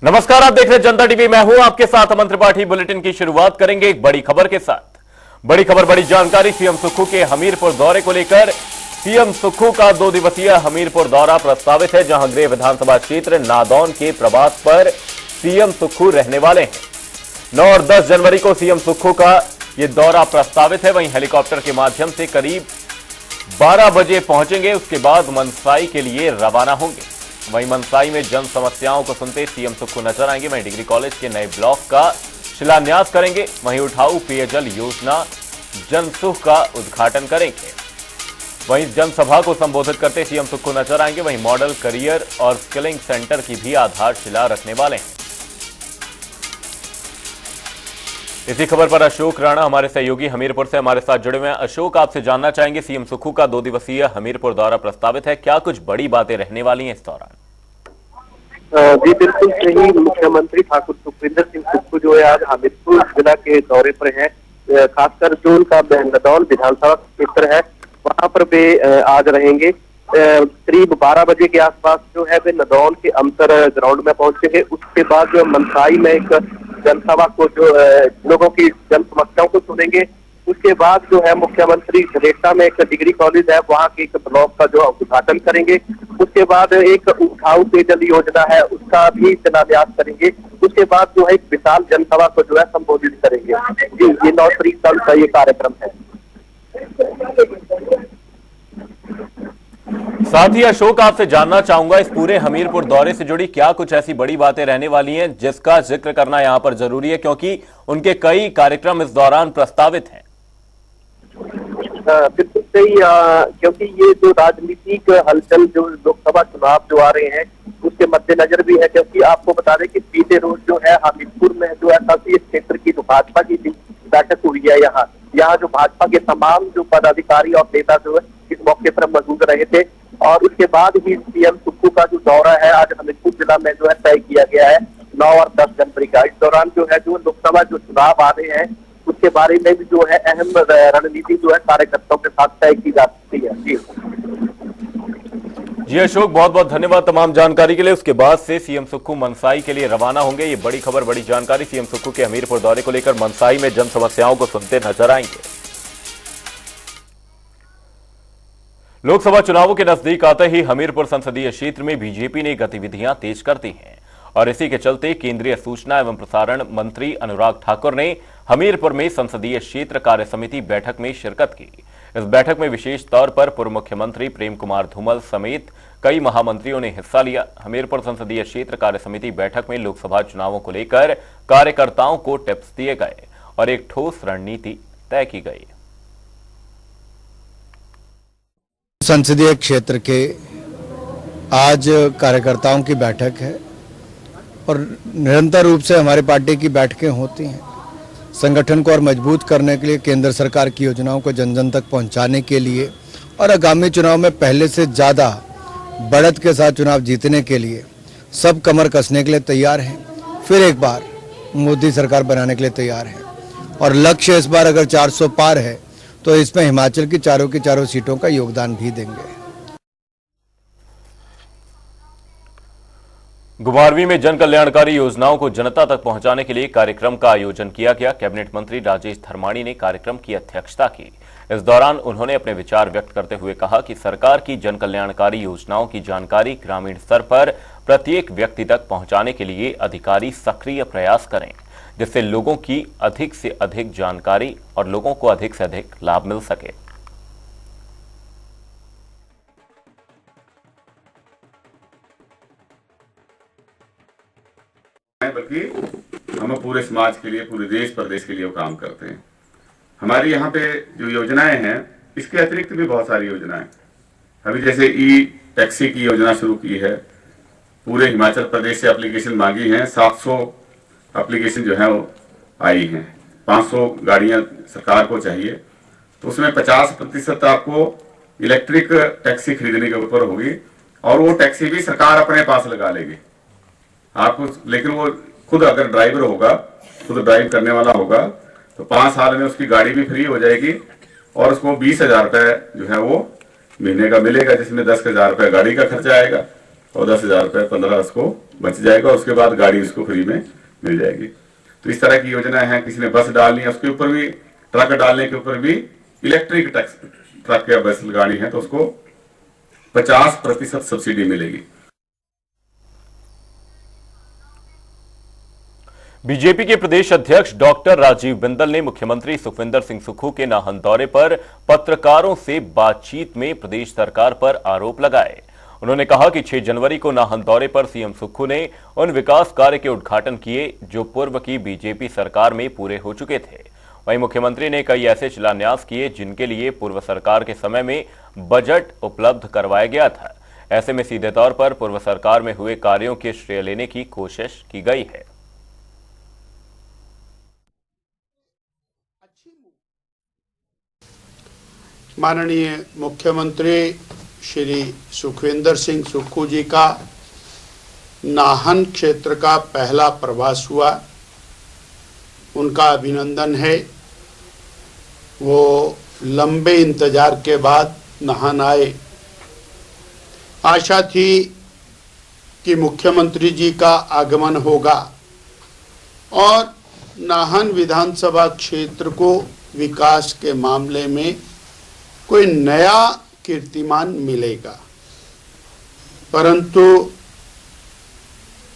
नमस्कार, आप देख रहे हैं जनता टीवी। मैं हूं आपके साथ अमन त्रिपाठी। बुलेटिन की शुरुआत करेंगे एक बड़ी खबर के साथ। बड़ी खबर, बड़ी जानकारी। सीएम सुक्खू के हमीरपुर दौरे को लेकर सीएम सुक्खू का 2 दिवसीय हमीरपुर दौरा प्रस्तावित है, जहां गृह विधानसभा क्षेत्र नादौन के प्रवास पर सीएम सुक्खू रहने वाले हैं। 9 और 10 जनवरी को सीएम सुक्खू का यह दौरा प्रस्तावित है। वहीं हेलीकॉप्टर के माध्यम से करीब 12 बजे पहुंचेंगे, उसके बाद मनसाई के लिए रवाना होंगे। वहीं मनसाई में जन समस्याओं को सुनते सीएम सुक्खू नजर आएंगे। वहीं डिग्री कॉलेज के नए ब्लॉक का शिलान्यास करेंगे। वहीं उठाऊ पेयजल योजना जनसुख का उद्घाटन करेंगे। वहीं जनसभा को संबोधित करते सीएम सुक्खू नजर आएंगे। वहीं मॉडल करियर और स्किलिंग सेंटर की भी आधारशिला रखने वाले हैं। इसी खबर पर अशोक राणा हमारे सहयोगी हमीरपुर से हमारे साथ जुड़े हुए हैं। अशोक, आपसे जानना चाहेंगे, सीएम सुक्खू का 2 दिवसीय हमीरपुर दौरा प्रस्तावित है, क्या कुछ बड़ी बातें रहने वाली हैं इस दौरान? जी बिल्कुल सही। मुख्यमंत्री ठाकुर सुखविंदर सिंह सुक्खू जो है आज हमीरपुर जिला के दौरे पर है। खासकर जो उनका नादौन विधानसभा क्षेत्र है वहां पर वे आज रहेंगे। करीब 12 बजे के आसपास जो है वे नादौन के अंतर ग्राउंड में पहुंचेंगे। उसके बाद जो मनसाई में एक जनसभा को जो लोगों की जन समस्याओं को सुनेंगे। उसके बाद जो है मुख्यमंत्री झरेटा में एक डिग्री कॉलेज है, वहाँ के एक ब्लॉक का जो उद्घाटन करेंगे। उसके बाद एक उठाऊ पेयजल योजना है उसका भी शिलान्यास करेंगे। उसके बाद जो है एक विशाल जनसभा को जो है संबोधित करेंगे। ये 9 तारीख का ये कार्यक्रम है। साथ ही अशोक, आपसे जानना चाहूंगा, इस पूरे हमीरपुर दौरे से जुड़ी क्या कुछ ऐसी बड़ी बातें रहने वाली हैं जिसका जिक्र करना यहां पर जरूरी है, क्योंकि उनके कई कार्यक्रम इस दौरान प्रस्तावित हैं। बिल्कुल सही। क्योंकि ये जो राजनीतिक हलचल जो लोकसभा चुनाव जो आ रहे हैं उसके मद्देनजर भी है। क्योंकि आपको बता दें कि बीते रोज जो है हमीरपुर में जो है संसदीय क्षेत्र की जो भाजपा की बैठक हुई है, यहाँ जो भाजपा के तमाम जो पदाधिकारी और नेता जो है इस मौके पर मौजूद रहे थे। और उसके बाद ही सीएम सुक्खू का जो दौरा है आज हमीरपुर जिला में जो है तय किया गया है 9 और 10 जनवरी का। इस दौरान जो है जो लोकसभा जो चुनाव आ रहे हैं उसके बारे में भी जो है अहम रणनीति जो है कार्यकर्ताओं के साथ तय की जा सकती है। जी अशोक, बहुत बहुत धन्यवाद तमाम जानकारी के लिए। उसके बाद से सीएम सुक्खू मनसाई के लिए रवाना होंगे। ये बड़ी खबर, बड़ी जानकारी। सीएम सुक्खू के हमीरपुर दौरे को लेकर मनसाई में जन समस्याओं को सुनते नजर आएंगे। लोकसभा चुनावों के नजदीक आते ही हमीरपुर संसदीय क्षेत्र में बीजेपी ने गतिविधियां तेज कर दी हैं और इसी के चलते केंद्रीय सूचना एवं प्रसारण मंत्री अनुराग ठाकुर ने हमीरपुर में संसदीय क्षेत्र कार्य समिति बैठक में शिरकत की। इस बैठक में विशेष तौर पर पूर्व मुख्यमंत्री प्रेम कुमार धूमल समेत कई महामंत्रियों ने हिस्सा लिया। हमीरपुर संसदीय क्षेत्र कार्य समिति बैठक में लोकसभा चुनावों को लेकर कार्यकर्ताओं को टिप्स दिए गए और एक ठोस रणनीति तय की गई। संसदीय क्षेत्र के आज कार्यकर्ताओं की बैठक है और निरंतर रूप से हमारी पार्टी की बैठकें होती हैं। संगठन को और मजबूत करने के लिए, केंद्र सरकार की योजनाओं को जन जन तक पहुंचाने के लिए और आगामी चुनाव में पहले से ज़्यादा बढ़त के साथ चुनाव जीतने के लिए सब कमर कसने के लिए तैयार हैं। फिर एक बार मोदी सरकार बनाने के लिए तैयार हैं और लक्ष्य इस बार अगर 400 पार है तो इसमें हिमाचल की चारों सीटों का योगदान भी देंगे। 12वीं में जन कल्याणकारी योजनाओं को जनता तक पहुंचाने के लिए कार्यक्रम का आयोजन किया गया। कैबिनेट मंत्री राजेश धर्माणी ने कार्यक्रम की अध्यक्षता की। इस दौरान उन्होंने अपने विचार व्यक्त करते हुए कहा कि सरकार की जन कल्याणकारी योजनाओं की जानकारी ग्रामीण स्तर पर प्रत्येक व्यक्ति तक पहुंचाने के लिए अधिकारी सक्रिय प्रयास करें, जिससे लोगों की अधिक से अधिक जानकारी और लोगों को अधिक से अधिक लाभ मिल सके। बल्कि हम पूरे समाज के लिए, पूरे देश प्रदेश के लिए वो काम करते हैं। हमारी यहाँ पे जो योजनाएं हैं इसके अतिरिक्त भी बहुत सारी योजनाएं, अभी जैसे ई टैक्सी की योजना शुरू की है। पूरे हिमाचल प्रदेश से एप्लीकेशन मांगी हैं, 700 एप्लीकेशन जो है वो आई हैं। 500 गाड़ियां सरकार को चाहिए, तो उसमें 50% आपको इलेक्ट्रिक टैक्सी खरीदने के ऊपर होगी और वो टैक्सी भी सरकार अपने पास लगा लेगी आपको। लेकिन वो खुद अगर ड्राइवर होगा, खुद ड्राइव करने वाला होगा, तो 5 साल में उसकी गाड़ी भी फ्री हो जाएगी और उसको 20,000 रुपये जो है वो महीने का मिलेगा, जिसमें 10,000 रुपये गाड़ी का खर्चा आएगा और 10,000 रुपये 15 उसको बच जाएगा, उसके बाद गाड़ी उसको फ्री में मिल जाएगी। तो इस तरह की योजना है। किसी ने बस डालनी है, उसके ऊपर भी, ट्रक डालने के ऊपर भी इलेक्ट्रिक ट्रक या बस गाड़ी है तो उसको 50% सब्सिडी मिलेगी। बीजेपी के प्रदेश अध्यक्ष डॉक्टर राजीव बिंदल ने मुख्यमंत्री सुखविंदर सिंह सुक्खू के नाहन दौरे पर पत्रकारों से बातचीत में प्रदेश सरकार पर आरोप लगाए। उन्होंने कहा कि 6 जनवरी को नाहन दौरे पर सीएम सुक्खू ने उन विकास कार्य के उद्घाटन किए जो पूर्व की बीजेपी सरकार में पूरे हो चुके थे। वहीं मुख्यमंत्री ने कई ऐसे शिलान्यास किए जिनके लिए पूर्व सरकार के समय में बजट उपलब्ध करवाया गया था। ऐसे में सीधे तौर पर पूर्व सरकार में हुए कार्यों के श्रेय लेने की कोशिश की गई है। माननीय मुख्यमंत्री श्री सुखविंदर सिंह सुक्खू जी का नाहन क्षेत्र का पहला प्रवास हुआ, उनका अभिनंदन है। वो लंबे इंतजार के बाद नाहन आए। आशा थी कि मुख्यमंत्री जी का आगमन होगा और नाहन विधानसभा क्षेत्र को विकास के मामले में कोई नया कीर्तिमान मिलेगा, परंतु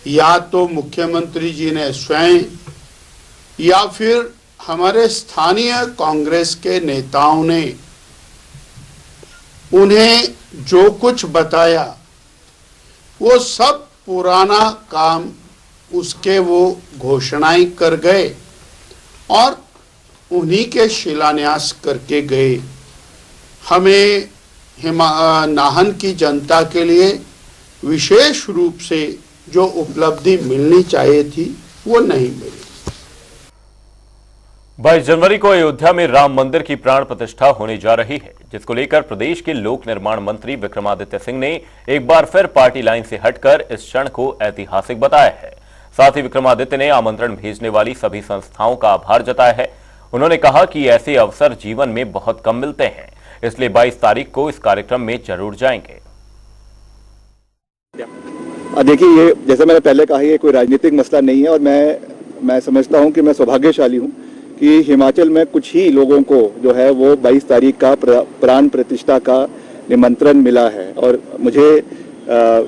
या तो मुख्यमंत्री जी ने स्वयं या फिर हमारे स्थानीय कांग्रेस के नेताओं ने उन्हें जो कुछ बताया वो सब पुराना काम, उसके वो घोषणाएं कर गए और उन्हीं के शिलान्यास करके गए। हमें नाहन की जनता के लिए विशेष रूप से जो उपलब्धि मिलनी चाहिए थी वो नहीं मिली। 22 जनवरी को अयोध्या में राम मंदिर की प्राण प्रतिष्ठा होने जा रही है, जिसको लेकर प्रदेश के लोक निर्माण मंत्री विक्रमादित्य सिंह ने एक बार फिर पार्टी लाइन से हटकर इस क्षण को ऐतिहासिक बताया है। साथ ही विक्रमादित्य ने आमंत्रण भेजने वाली सभी संस्थाओं का आभार जताया है। उन्होंने कहा कि ऐसे अवसर जीवन में बहुत कम मिलते हैं, इसलिए 22 तारीख को इस कार्यक्रम में जरूर जाएंगे। देखिए, ये जैसे मैंने पहले कहा, ये कोई राजनीतिक मसला नहीं है और मैं समझता हूं कि मैं सौभाग्यशाली हूं कि हिमाचल में कुछ ही लोगों को जो है वो 22 तारीख का प्राण प्रतिष्ठा का निमंत्रण मिला है। और मुझे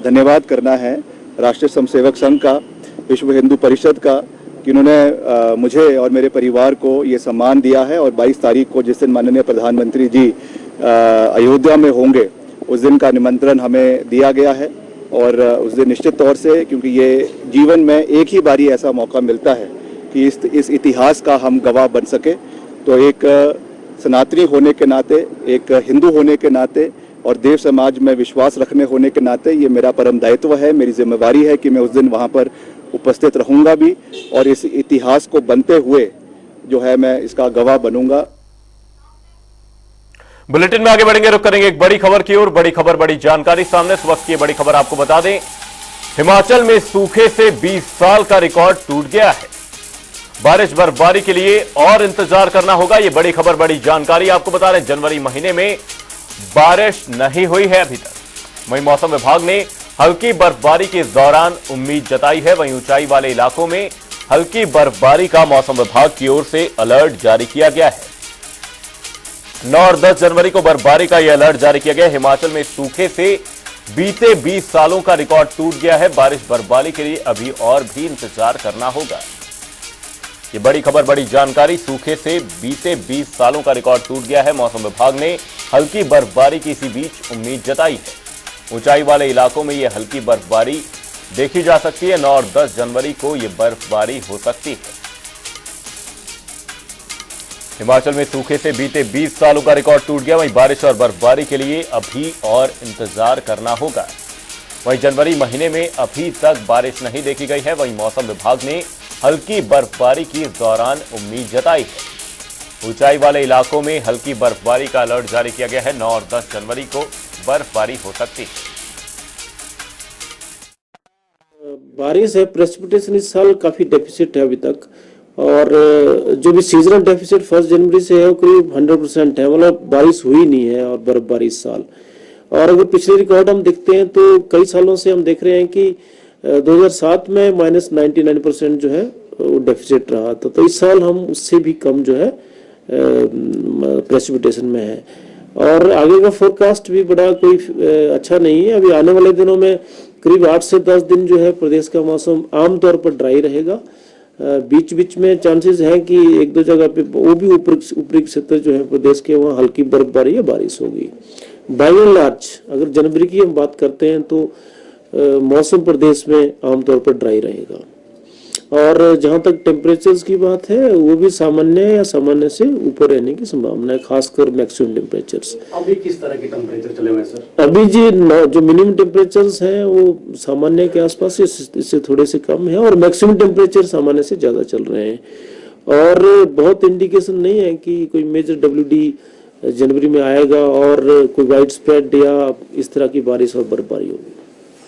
धन्यवाद करना है राष्ट्रीय स्वयंसेवक संघ का, विश्व हिंदू परिषद का, कि उन्होंने मुझे और मेरे परिवार को ये सम्मान दिया है। और 22 तारीख को जिस दिन माननीय प्रधानमंत्री जी अयोध्या में होंगे, उस दिन का निमंत्रण हमें दिया गया है। और उस दिन निश्चित तौर से, क्योंकि ये जीवन में एक ही बारी ऐसा मौका मिलता है कि इस इतिहास का हम गवाह बन सके, तो एक सनातनी होने के नाते, एक हिंदू होने के नाते और देव समाज में विश्वास रखने होने के नाते ये मेरा परम दायित्व है, मेरी जिम्मेवारी है कि मैं उस दिन वहाँ पर उपस्थित रहूँगा भी और इस इतिहास को बनते हुए जो है मैं इसका गवाह बनूंगा। बुलेटिन में आगे बढ़ेंगे, रुक करेंगे एक बड़ी खबर की ओर। बड़ी खबर, बड़ी जानकारी सामने। इस वक्त की बड़ी खबर आपको बता दें, हिमाचल में सूखे से 20 साल का रिकॉर्ड टूट गया है। बारिश बर्फबारी के लिए और इंतजार करना होगा। ये बड़ी खबर, बड़ी जानकारी आपको बता रहे हैं। जनवरी महीने में बारिश नहीं हुई है अभी तक। वहीं मौसम विभाग ने हल्की बर्फबारी के दौरान उम्मीद जताई है। वहीं ऊंचाई वाले इलाकों में हल्की बर्फबारी का मौसम विभाग की ओर से अलर्ट जारी किया गया है। 9 और 10 जनवरी को बर्फबारी का यह अलर्ट जारी किया गया। हिमाचल में सूखे से बीते 20 सालों का रिकॉर्ड टूट गया है। बारिश बर्फबारी के लिए अभी और भी इंतजार करना होगा। ये बड़ी खबर, बड़ी जानकारी। सूखे से बीते 20 सालों का रिकॉर्ड टूट गया है। मौसम विभाग ने हल्की बर्फबारी की इसी बीच उम्मीद जताई है। ऊंचाई वाले इलाकों में यह हल्की बर्फबारी देखी जा सकती है। 9 और 10 जनवरी को यह बर्फबारी हो सकती है। हिमाचल में सूखे से बीते 20 सालों का रिकॉर्ड टूट गया। वहीं बारिश और बर्फबारी के लिए अभी और इंतजार करना होगा। वहीं जनवरी महीने में अभी तक बारिश नहीं देखी गई है। वहीं मौसम विभाग ने हल्की बर्फबारी की इस दौरान उम्मीद जताई है। ऊंचाई वाले इलाकों में हल्की बर्फबारी का अलर्ट जारी किया गया है। 9 और 10 जनवरी को बर्फबारी हो सकती है। बारिश है, प्रेसिपिटेशन इस साल काफी डेफिसिट है अभी तक। और जो भी सीजनल डेफिसिट 1 जनवरी से है वो करीब 100% है, मतलब बारिश हुई नहीं है और बर्फबारी इस साल। और अगर पिछले रिकॉर्ड हम देखते हैं तो कई सालों से हम देख रहे हैं कि 2007 में -99% जो है वो डेफिसिट रहा था। तो इस साल हम उससे भी कम जो है प्रेसिपिटेशन में है, और आगे का फोरकास्ट भी बड़ा कोई अच्छा नहीं है। अभी आने वाले दिनों में करीब 8 से 10 दिन जो है प्रदेश का मौसम आमतौर पर ड्राई रहेगा। बीच बीच में चांसेस हैं कि एक दो जगह पे वो भी ऊपरी क्षेत्र जो है प्रदेश के, वहाँ हल्की बर्फबारी या बारिश होगी। बाय एंड लार्ज अगर जनवरी की हम बात करते हैं तो मौसम प्रदेश में आमतौर पर ड्राई रहेगा। और जहां तक टेम्परेचर्स की बात है, वो भी सामान्य या सामान्य से ऊपर रहने की संभावना है, खासकर मैक्सिमम टेम्परेचर्स। अभी किस तरह के टेम्परेचर चले हुए हैं सर? अभी जो मिनिमम टेम्परेचर्स हैं वो सामान्य के आसपास, इससे थोड़े से कम है, और मैक्सिमम टेम्परेचर सामान्य से ज्यादा चल रहे हैं। और बहुत इंडिकेशन नहीं है कि कोई मेजर WD जनवरी में आएगा और कोई वाइड स्प्रेड या इस तरह की बारिश और बर्फबारी होगी।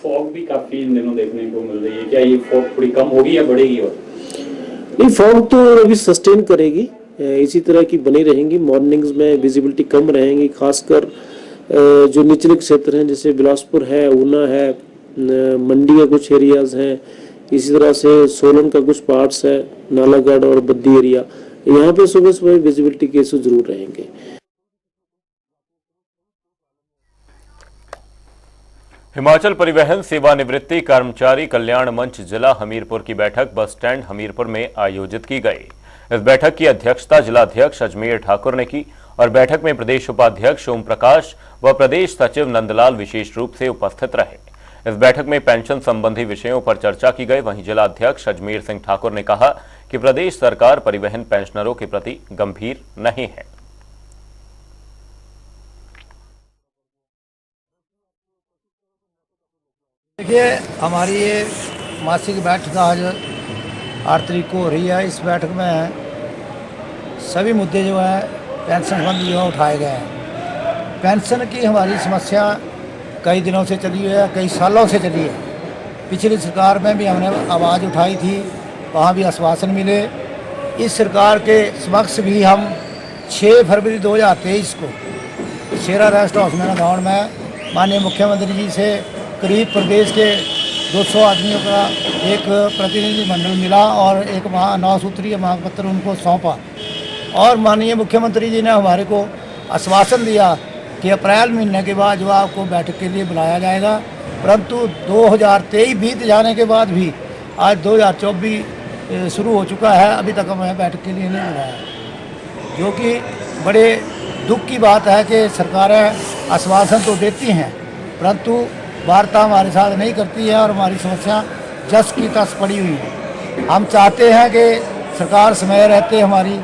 फॉग भी काफी इन दिनों देखने को मिल रही है, क्या ये फॉग थोड़ी कम होगी या बढ़ेगी? और नहीं, फॉग तो अभी सस्टेन करेगी, इसी तरह की बनी रहेंगी। मॉर्निंग्स में विजिबिलिटी कम रहेंगी, खासकर जो निचले क्षेत्र हैं जैसे बिलासपुर है, ऊना है, मंडी के कुछ एरियाज हैं, इसी तरह से सोलन का कुछ पार्ट्स है, नालागढ़ और बद्दी एरिया, यहाँ पे सुबह सुबह विजिबिलिटी के इशू जरूर रहेंगे। हिमाचल परिवहन सेवानिवृत्ति कर्मचारी कल्याण मंच जिला हमीरपुर की बैठक बस स्टैंड हमीरपुर में आयोजित की गई। इस बैठक की अध्यक्षता जिला अध्यक्ष अजमेर ठाकुर ने की और बैठक में प्रदेश उपाध्यक्ष ओम प्रकाश व प्रदेश सचिव नंदलाल विशेष रूप से उपस्थित रहे। इस बैठक में पेंशन संबंधी विषयों पर चर्चा की गई। वहीं जिला अध्यक्ष अजमेर सिंह ठाकुर ने कहा कि प्रदेश सरकार परिवहन पेंशनरों के प्रति गंभीर नहीं है। देखिए, हमारी ये मासिक बैठक आज 8 तारीख को हो रही है। इस बैठक में सभी मुद्दे जो हैं पेंशन संबंधी जो उठाए गए हैं। पेंशन की हमारी समस्या कई दिनों से चली है, कई सालों से चली है। पिछली सरकार में भी हमने आवाज़ उठाई थी, वहाँ भी आश्वासन मिले। इस सरकार के समक्ष भी हम 6 फरवरी 2023 को शेरा रेस्ट हाउस मैदान में माननीय मुख्यमंत्री जी से करीब प्रदेश के 200 आदमियों का एक प्रतिनिधिमंडल मिला और एक 9 सूत्रीय मांग पत्र उनको सौंपा, और माननीय मुख्यमंत्री जी ने हमारे को आश्वासन दिया कि अप्रैल महीने के बाद जो आपको बैठक के लिए बुलाया जाएगा। परंतु 2023 बीत जाने के बाद भी आज 2024 शुरू हो चुका है, अभी तक हमें बैठक के लिए नहीं बुलाया, जो कि बड़े दुख की बात है कि सरकारें आश्वासन तो देती हैं परंतु वार्ता हमारे साथ नहीं करती है और हमारी समस्या जस की तस पड़ी हुई है। हम चाहते हैं कि सरकार समय रहते हमारी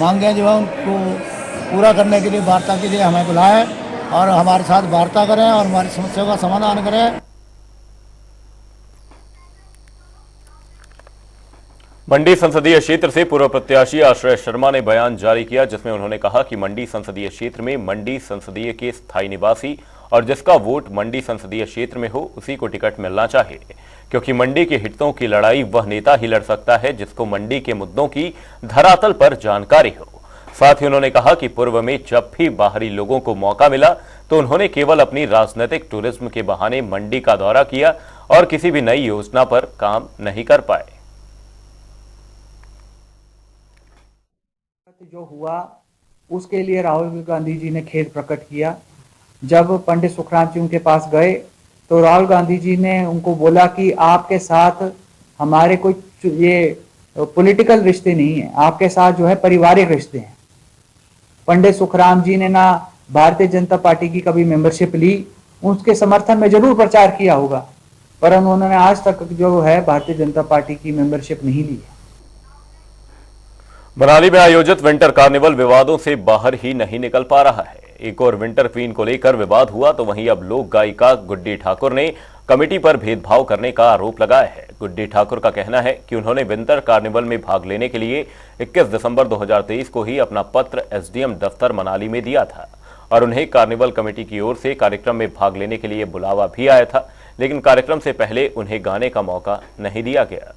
मांगें जो हैं उनको पूरा करने के लिए वार्ता के लिए हमें बुलाएं और हमारे साथ वार्ता करें और हमारी समस्याओं का समाधान करें। मंडी संसदीय क्षेत्र से पूर्व प्रत्याशी आश्रय शर्मा ने बयान जारी किया, जिसमें उन्होंने कहा कि मंडी संसदीय क्षेत्र में मंडी संसदीय के स्थायी निवासी और जिसका वोट मंडी संसदीय क्षेत्र में हो उसी को टिकट मिलना चाहिए, क्योंकि मंडी के हितों की लड़ाई वह नेता ही लड़ सकता है जिसको मंडी के मुद्दों की धरातल पर जानकारी हो। साथ ही उन्होंने कहा कि पूर्व में जब भी बाहरी लोगों को मौका मिला तो उन्होंने केवल अपनी राजनीतिक टूरिज्म के बहाने मंडी का दौरा किया और किसी भी नई योजना पर काम नहीं कर पाए। जो हुआ उसके लिए राहुल गांधी जी ने खेद प्रकट किया। जब पंडित सुखराम जी उनके पास गए तो राहुल गांधी जी ने उनको बोला कि आपके साथ हमारे कोई ये पॉलिटिकल रिश्ते नहीं है, आपके साथ जो है पारिवारिक रिश्ते हैं। पंडित सुखराम जी ने ना भारतीय जनता पार्टी की कभी मेंबरशिप ली, उसके समर्थन में जरूर प्रचार किया होगा, पर उन्होंने आज तक जो है भारतीय जनता पार्टी की मेंबरशिप नहीं ली है। मनाली में आयोजित विंटर कार्निवल विवादों से बाहर ही नहीं निकल पा रहा है। एक और विंटर क्वीन को लेकर विवाद हुआ तो वहीं अब लोक गायिका गुड्डी ठाकुर ने कमेटी पर भेदभाव करने का आरोप लगाया है। गुड्डी ठाकुर का कहना है कि उन्होंने विंटर कार्निवल में भाग लेने के लिए 21 दिसंबर 2023 को ही अपना पत्र एसडीएम दफ्तर मनाली में दिया था और उन्हें कार्निवल कमेटी की ओर से कार्यक्रम में भाग लेने के लिए बुलावा भी आया था, लेकिन कार्यक्रम से पहले उन्हें गाने का मौका नहीं दिया गया।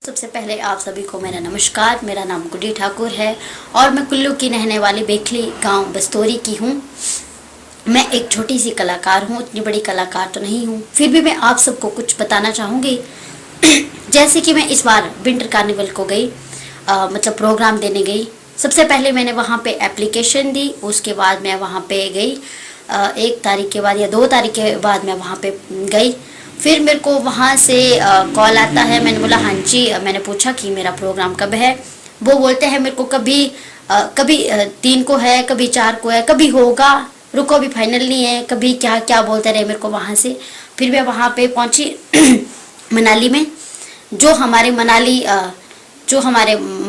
सबसे पहले आप सभी को मेरा नमस्कार। मेरा नाम गुड्डी ठाकुर है और मैं कुल्लू की रहने वाली बेखली गांव बस्तोरी की हूं। मैं एक छोटी सी कलाकार हूँ, इतनी बड़ी कलाकार तो नहीं हूँ, फिर भी मैं आप सबको कुछ बताना चाहूँगी। जैसे कि मैं इस बार विंटर कार्निवल को गई, मतलब प्रोग्राम देने गई। सबसे पहले मैंने वहाँ पे एप्लीकेशन दी, उसके बाद मैं वहाँ पे गई। 1 तारीख के बाद या 2 तारीख के बाद मैं वहाँ पे गई। फिर मेरे को वहाँ से कॉल आता है। मैंने बोला हाँ जी, मैंने पूछा कि मेरा प्रोग्राम कब है। वो बोलते हैं मेरे को कभी 3 को है, कभी 4 को है, कभी होगा, रुको अभी फाइनल नहीं है, कभी क्या क्या बोलते रहे मेरे को वहाँ से। फिर मैं वहाँ पे पहुँची मनाली में, जो हमारे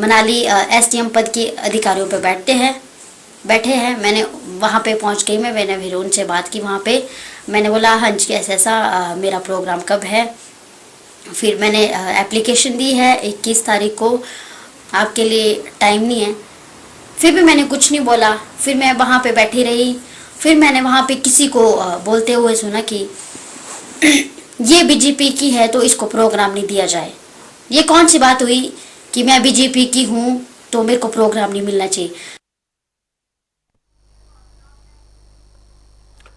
मनाली SDM पद के अधिकारियों पे बैठे हैं। मैंने वहाँ पे पहुँच गई, मैंने फिर उनसे बात की वहाँ पे। मैंने बोला हाँ जी ऐसा मेरा प्रोग्राम कब है। फिर मैंने एप्लीकेशन दी है 21 तारीख को, आपके लिए टाइम नहीं है। फिर भी मैंने कुछ नहीं बोला, फिर मैं वहाँ पे बैठी रही। फिर मैंने वहाँ पे किसी को बोलते हुए सुना कि ये बीजेपी की है तो इसको प्रोग्राम नहीं दिया जाए। ये कौन सी बात हुई कि मैं बीजेपी की हूँ तो मेरे को प्रोग्राम नहीं मिलना चाहिए।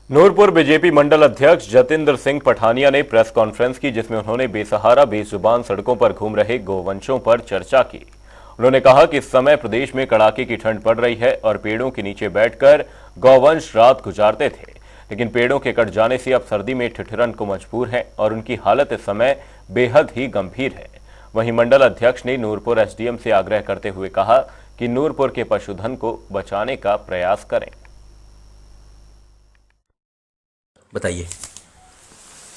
नूरपुर बीजेपी मंडल अध्यक्ष जतिंदर सिंह पठानिया ने प्रेस कॉन्फ्रेंस की, जिसमें उन्होंने बेसहारा बेजुबान सड़कों पर घूम रहे गोवंशों पर चर्चा की। उन्होंने कहा कि इस समय प्रदेश में कड़ाके की ठंड पड़ रही है और पेड़ों के नीचे बैठकर गौवंश रात गुजारते थे, लेकिन पेड़ों के कट जाने से अब सर्दी में ठिठुरन को मजबूर हैं और उनकी हालत इस समय बेहद ही गंभीर है। वहीं मंडल अध्यक्ष ने नूरपुर SDM से आग्रह करते हुए कहा कि नूरपुर के पशुधन को बचाने का प्रयास करें। बताइए।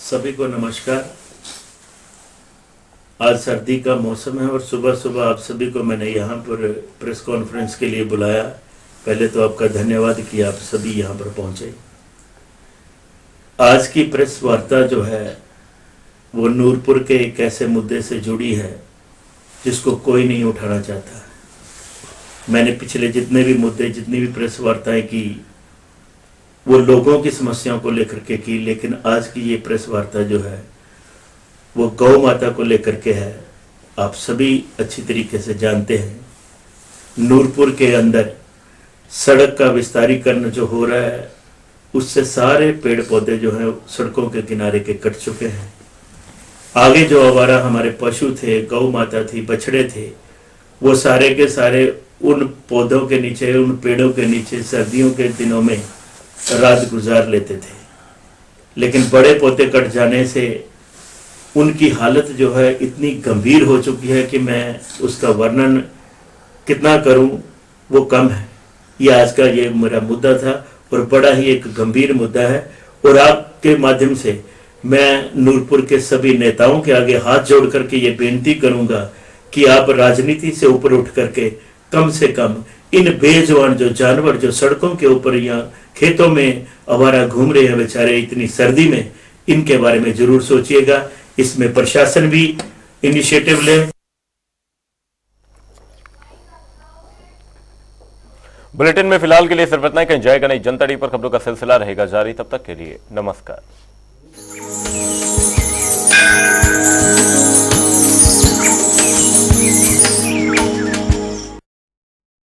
सभी को नमस्कार। आज सर्दी का मौसम है और सुबह सुबह आप सभी को मैंने यहाँ पर प्रेस कॉन्फ्रेंस के लिए बुलाया। पहले तो आपका धन्यवाद कि आप सभी यहाँ पर पहुँचे। आज की प्रेस वार्ता जो है वो नूरपुर के एक ऐसे मुद्दे से जुड़ी है जिसको कोई नहीं उठाना चाहता। मैंने पिछले जितने भी मुद्दे, जितनी भी प्रेस वार्ताएं की, वो लोगों की समस्याओं को लेकर के की, लेकिन आज की ये प्रेस वार्ता जो है वो गौ माता को लेकर के है। आप सभी अच्छी तरीके से जानते हैं नूरपुर के अंदर सड़क का विस्तारीकरण जो हो रहा है उससे सारे पेड़ पौधे जो हैं सड़कों के किनारे के कट चुके हैं। आगे जो आवारा हमारे पशु थे, गौ माता थी, बछड़े थे, वो सारे के सारे उन पौधों के नीचे, उन पेड़ों के नीचे सर्दियों के दिनों में रात गुजार लेते थे। लेकिन बड़े पौधे कट जाने से उनकी हालत जो है इतनी गंभीर हो चुकी है कि मैं उसका वर्णन कितना करूं वो कम है। ये आज का ये मेरा मुद्दा था और बड़ा ही एक गंभीर मुद्दा है। और आपके माध्यम से मैं नूरपुर के सभी नेताओं के आगे हाथ जोड़ करके ये बेनती करूंगा कि आप राजनीति से ऊपर उठ करके कम से कम इन बेजुबान जो जानवर जो सड़कों के ऊपर या खेतों में आवारा घूम रहे हैं बेचारे इतनी सर्दी में, इनके बारे में जरूर सोचिएगा। इसमें प्रशासन भी इनिशिएटिव ले। बुलेटिन में फिलहाल के लिए सिर्फ इतना ही। कहीं जाएगा नहीं। जनता टी पर खबरों का सिलसिला रहेगा जारी। तब तक के लिए नमस्कार।